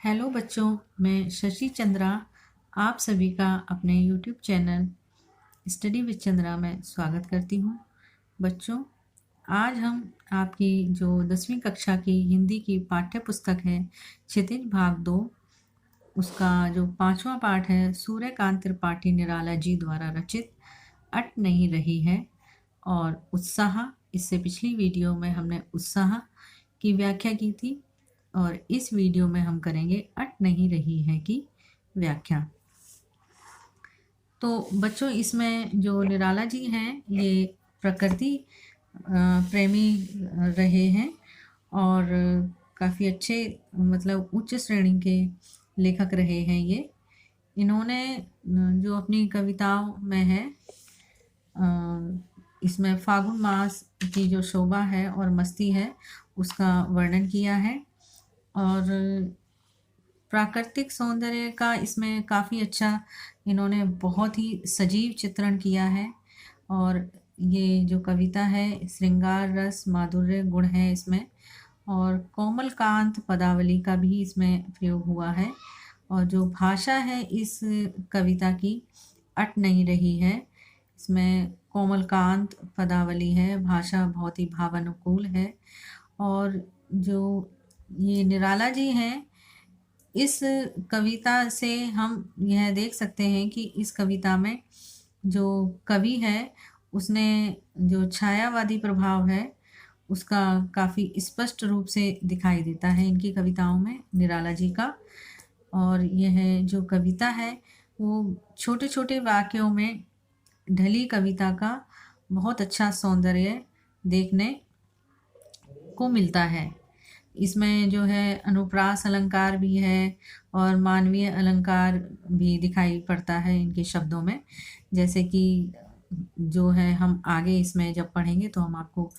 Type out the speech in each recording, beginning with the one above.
Hello बच्चों, मैं शशि चंद्रा आप सभी का अपने YouTube channel study with Chandra में स्वागत करती हूँ। बच्चों, आज हम आपकी जो 10वीं कक्षा की हिंदी की पाठ्य पुस्तक है क्षितिज भाग 2, उसका जो 5वां पाठ है सूर्यकांत त्रिपाठी निराला जी द्वारा रचित अट नहीं रही है और उत्साह। इससे पिछली वीडियो में हमने उत्साह की व्याख्या की थी और इस वीडियो में हम करेंगे अट नहीं रही है की व्याख्या। तो बच्चों, इसमें जो निराला जी हैं ये प्रकृति प्रेमी रहे हैं और काफ़ी अच्छे मतलब उच्च श्रेणी के लेखक रहे हैं ये। इन्होंने जो अपनी कविताओं में है इसमें फागुन मास की जो शोभा है और मस्ती है उसका वर्णन किया है और प्राकृतिक सौंदर्य का इसमें काफ़ी अच्छा इन्होंने बहुत ही सजीव चित्रण किया है। और ये जो कविता है श्रृंगार रस माधुर्य गुण है इसमें, और कोमल कांत पदावली का भी इसमें प्रयोग हुआ है। और जो भाषा है इस कविता की अट नहीं रही है, इसमें कोमल कांत पदावली है, भाषा बहुत ही भावानुकूल है। और जो ये निराला जी हैं, इस कविता से हम यह देख सकते हैं कि इस कविता में जो कवि है उसने जो छायावादी प्रभाव है उसका काफ़ी स्पष्ट रूप से दिखाई देता है इनकी कविताओं में निराला जी का। और यह जो कविता है वो छोटे छोटे वाक्यों में ढली कविता का बहुत अच्छा सौंदर्य देखने को मिलता है। इसमें जो है अनुप्रास अलंकार भी है और मानवीय अलंकार भी दिखाई पड़ता है इनके शब्दों में, जैसे कि जो है हम आगे इसमें जब पढ़ेंगे तो हम आपको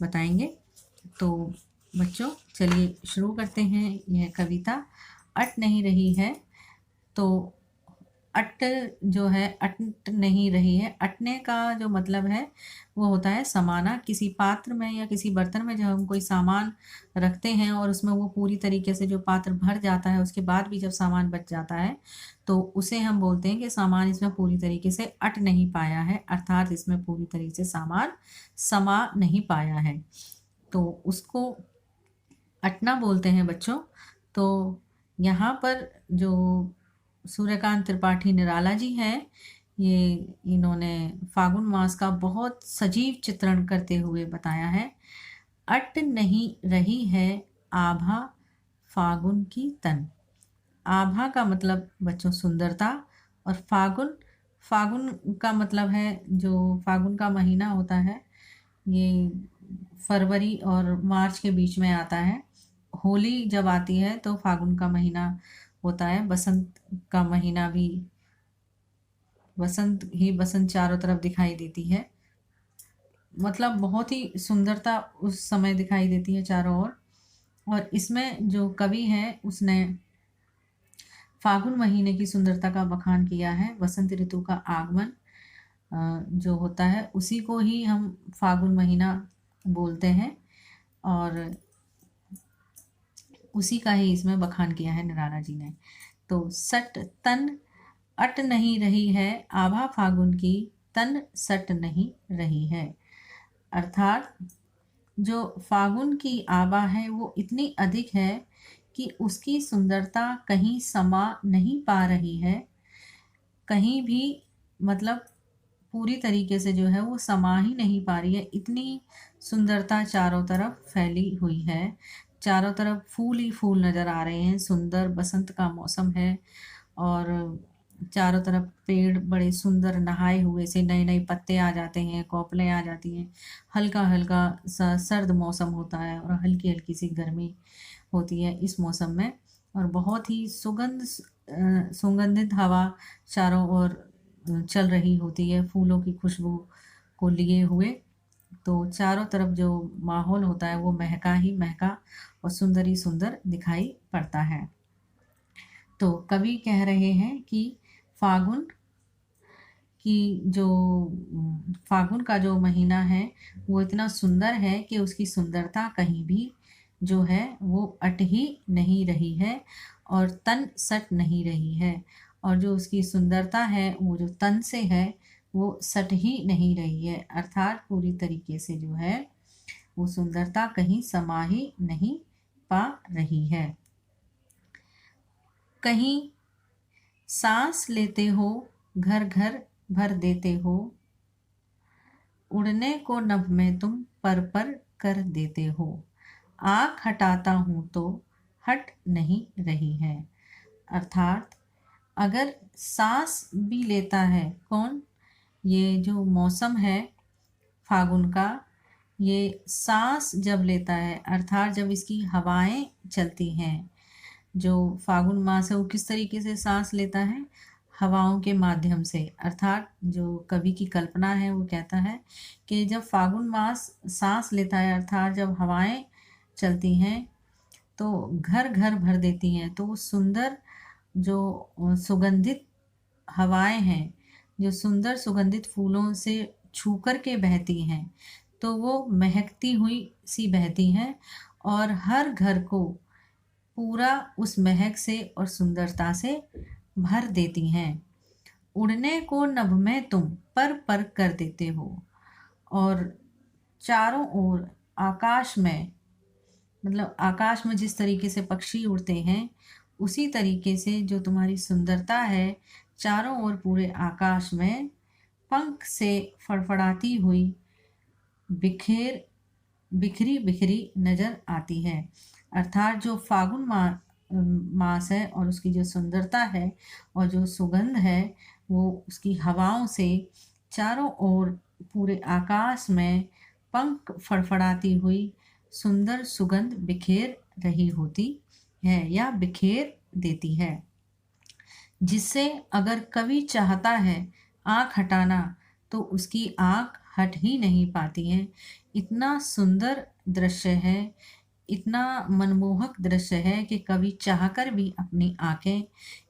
बताएंगे। तो बच्चों, चलिए शुरू करते हैं। यह कविता अट नहीं रही है। तो अट जो है अट नहीं रही है, अटने का जो मतलब है वो होता है समाना। किसी पात्र में या किसी बर्तन में जब हम कोई सामान रखते हैं और उसमें वो पूरी तरीके से जो पात्र भर जाता है उसके बाद भी जब सामान बच जाता है तो उसे हम बोलते हैं कि सामान इसमें पूरी तरीके से अट नहीं पाया है, अर्थात इसमें पूरी तरीके से सामान समा नहीं पाया है, तो उसको अटना बोलते हैं बच्चों। तो यहाँ पर जो सूर्यकांत त्रिपाठी निराला जी हैं, ये इन्होंने फागुन मास का बहुत सजीव चित्रण करते हुए बताया है। अट नहीं रही है आभा फागुन की तन। आभा का मतलब बच्चों सुंदरता, और फागुन फागुन का मतलब है जो फागुन का महीना होता है, ये फरवरी और मार्च के बीच में आता है। होली जब आती है तो फागुन का महीना होता है। बसंत का महीना भी, बसंत ही बसंत चारों तरफ दिखाई देती है, मतलब बहुत ही सुंदरता उस समय दिखाई देती है चारों ओर। और इसमें जो कवि है उसने फागुन महीने की सुंदरता का बखान किया है। वसंत ऋतु का आगमन जो होता है उसी को ही हम फागुन महीना बोलते हैं और उसी का ही इसमें बखान किया है निराला जी ने। तो सट तन अट नहीं रही है आभा फागुन की तन सट नहीं रही है, अर्थात जो फागुन की आभा है वो इतनी अधिक है कि उसकी सुंदरता कहीं समा नहीं पा रही है, कहीं भी मतलब पूरी तरीके से जो है वो समा ही नहीं पा रही है। इतनी सुंदरता चारों तरफ फैली हुई है, चारों तरफ फूल ही फूल नज़र आ रहे हैं। सुंदर बसंत का मौसम है और चारों तरफ पेड़ बड़े सुंदर नहाए हुए से नए नए पत्ते आ जाते हैं, कोपलें आ जाती हैं, हल्का हल्का सा सर्द मौसम होता है और हल्की हल्की सी गर्मी होती है इस मौसम में। और बहुत ही सुगंधित हवा चारों ओर चल रही होती है फूलों की खुशबू को लिए हुए। तो चारों तरफ जो माहौल होता है वो महका ही महका और सुंदर ही सुंदर दिखाई पड़ता है। तो कवि कह रहे हैं कि फागुन की जो फागुन का जो महीना है वो इतना सुंदर है कि उसकी सुंदरता कहीं भी जो है वो अट ही नहीं रही है और तन सट नहीं रही है, और जो उसकी सुंदरता है वो जो तन से है वो सट ही नहीं रही है, अर्थात पूरी तरीके से जो है वो सुंदरता कहीं समा ही नहीं पा रही है। कहीं सांस लेते हो घर घर भर देते हो, उड़ने को नभ में तुम पर कर देते हो, आँख हटाता हूँ तो हट नहीं रही है। अर्थात अगर सांस भी लेता है कौन, ये जो मौसम है फागुन का, ये सांस जब लेता है अर्थात जब इसकी हवाएं चलती हैं, जो फागुन मास है वो किस तरीके से सांस लेता है, हवाओं के माध्यम से। अर्थात जो कवि की कल्पना है वो कहता है कि जब फागुन मास सांस लेता है अर्थात जब हवाएं चलती हैं तो घर घर भर देती हैं, तो वो सुंदर जो सुगंधित हवाएं हैं, जो सुंदर सुगंधित फूलों से छू कर के बहती हैं, तो वो महकती हुई सी बहती हैं और हर घर को पूरा उस महक से और सुंदरता से भर देती हैं। उड़ने को नभ में तुम पर कर देते हो, और चारों ओर आकाश में, मतलब आकाश में जिस तरीके से पक्षी उड़ते हैं उसी तरीके से जो तुम्हारी सुंदरता है चारों ओर पूरे आकाश में पंख से फड़फड़ाती हुई बिखेर बिखरी बिखरी नजर आती है। अर्थात जो फागुन मास है और उसकी जो सुंदरता है और जो सुगंध है वो उसकी हवाओं से चारों ओर पूरे आकाश में पंख फड़फड़ाती हुई सुंदर सुगंध बिखेर रही होती है या बिखेर देती है, जिससे अगर कवि चाहता है आँख हटाना तो उसकी आँख हट ही नहीं पाती है। इतना सुंदर दृश्य है, इतना मनमोहक दृश्य है कि कवि चाहकर भी अपनी आँखें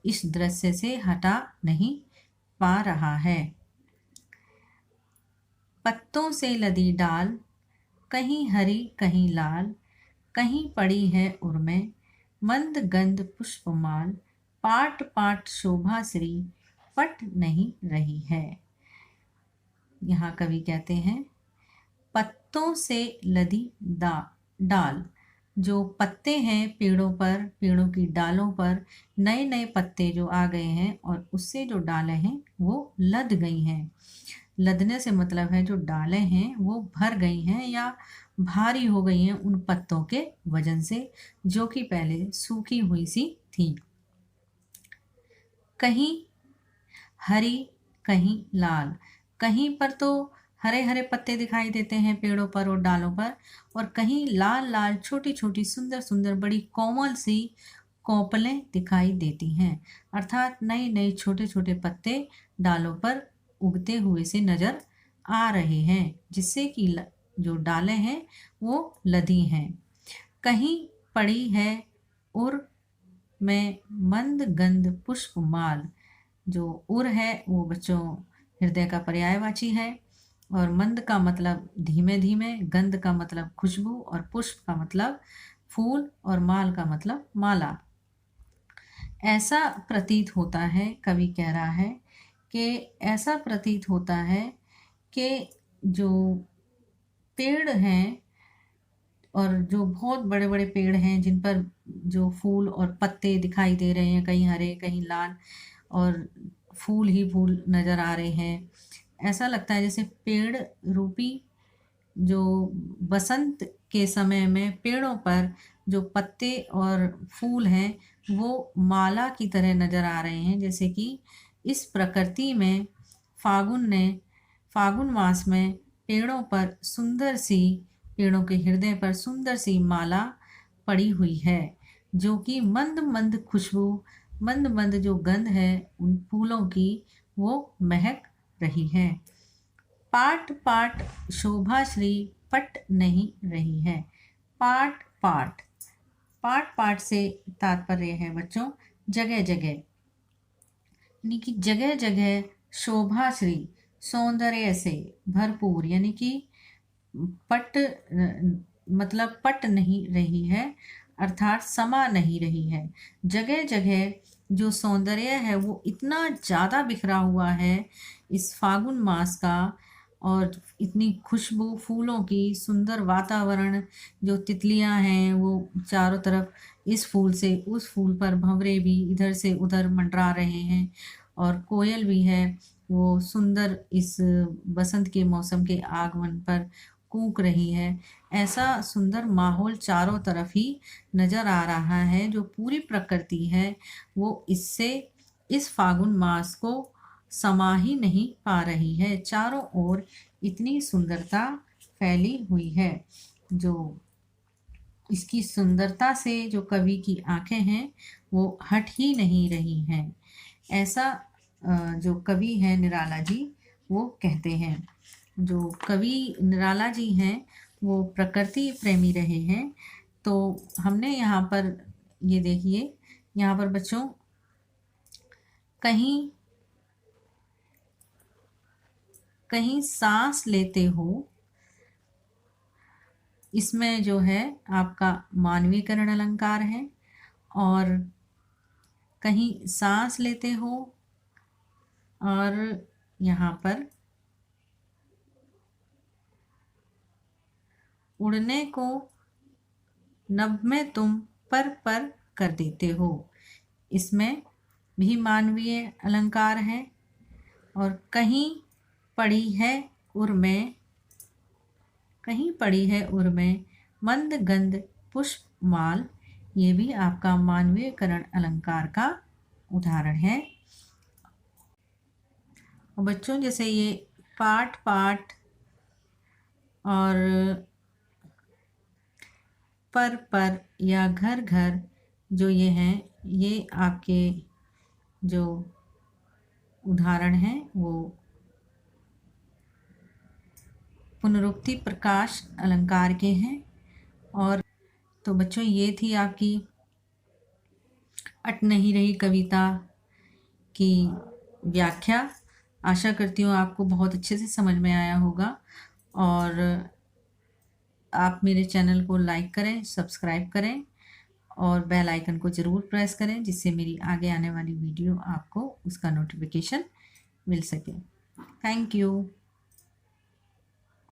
इस दृश्य से हटा नहीं पा रहा है। पत्तों से लदी डाल, कहीं हरी कहीं लाल, कहीं पड़ी है उर्मे, मंद गंध पुष्पमाल, पाट पाट शोभा श्री पट नहीं रही है। यहाँ कवि कहते हैं पत्तों से लदी डाल, जो पत्ते हैं पेड़ों पर, पेड़ों की डालों पर नए नए पत्ते जो आ गए हैं और उससे जो डालें हैं वो लद गई हैं। लदने से मतलब है जो डालें हैं वो भर गई हैं या भारी हो गई हैं उन पत्तों के वजन से, जो कि पहले सूखी हुई सी थी। कहीं हरी कहीं लाल, कहीं पर तो हरे हरे पत्ते दिखाई देते हैं पेड़ों पर और डालों पर, और कहीं लाल लाल छोटी छोटी सुंदर सुंदर बड़ी कोमल सी कोपलें दिखाई देती हैं। अर्थात नए नए छोटे छोटे पत्ते डालों पर उगते हुए से नजर आ रहे हैं, जिससे कि जो डालें हैं वो लदी हैं। कहीं पड़ी है उर में मंद गंध पुष्पमाल, जो उर है वो बच्चों हृदय का पर्यायवाची है, और मंद का मतलब धीमे धीमे, गंध का मतलब खुशबू, और पुष्प का मतलब फूल, और माल का मतलब माला। ऐसा प्रतीत होता है, कवि कह रहा है कि ऐसा प्रतीत होता है कि जो पेड़ हैं और जो बहुत बड़े बड़े पेड़ हैं जिन पर जो फूल और पत्ते दिखाई दे रहे हैं, कहीं हरे कहीं लाल, और फूल ही फूल नज़र आ रहे हैं, ऐसा लगता है जैसे पेड़ रूपी जो बसंत के समय में पेड़ों पर जो पत्ते और फूल हैं वो माला की तरह नज़र आ रहे हैं। जैसे कि इस प्रकृति में फागुन मास में पेड़ों पर सुंदर सी, पेड़ों के हृदय पर सुंदर सी माला पड़ी हुई है, जो कि मंद मंद खुशबू, मंद मंद जो गंध है उन फूलों की वो महक रही है। पाट पाट शोभा श्री पट नहीं रही है। पाट पाट, पाट पाट से तात्पर्य है बच्चों जगह जगह, यानी कि जगह जगह शोभा श्री सौंदर्य से भरपूर, यानी कि पट मतलब पट नहीं रही है, अर्थात समा नहीं रही है। जगह जगह जो सौंदर्य है वो इतना ज़्यादा बिखरा हुआ है इस फागुन मास का, और इतनी खुशबू फूलों की, सुंदर वातावरण, जो तितलियां हैं वो चारों तरफ इस फूल से उस फूल पर, भंवरे भी इधर से उधर मंडरा रहे हैं, और कोयल भी है वो सुंदर इस बसंत के मौसम के आगमन पर कूक रही है। ऐसा सुंदर माहौल चारों तरफ ही नज़र आ रहा है। जो पूरी प्रकृति है वो इससे, इस फागुन मास को समा ही नहीं पा रही है। चारों ओर इतनी सुंदरता फैली हुई है, जो इसकी सुंदरता से जो कवि की आंखें हैं वो हट ही नहीं रही हैं। ऐसा जो कवि हैं निराला जी वो कहते हैं। जो कवि निराला जी हैं वो प्रकृति प्रेमी रहे हैं। तो हमने यहाँ पर, ये देखिए यहाँ पर बच्चों, कहीं कहीं सांस लेते हो, इसमें जो है आपका मानवीकरण अलंकार है। और कहीं सांस लेते हो, और यहाँ पर उड़ने को नभ में तुम पर कर देते हो, इसमें भी मानवीय अलंकार है। और कहीं पड़ी है उर में, कहीं पड़ी है उर में मंद गंध पुष्प माल, ये भी आपका मानवीयकरण अलंकार का उदाहरण है। और बच्चों जैसे ये पाठ पाठ और पर या घर घर, जो ये हैं, ये आपके जो उदाहरण हैं वो पुनरुक्ति प्रकाश अलंकार के हैं। और तो बच्चों ये थी आपकी अट नहीं रही कविता की व्याख्या। आशा करती हूँ आपको बहुत अच्छे से समझ में आया होगा। और आप मेरे चैनल को लाइक करें, सब्सक्राइब करें और बेल आइकन को ज़रूर प्रेस करें, जिससे मेरी आगे आने वाली वीडियो आपको उसका नोटिफिकेशन मिल सके। Thank you.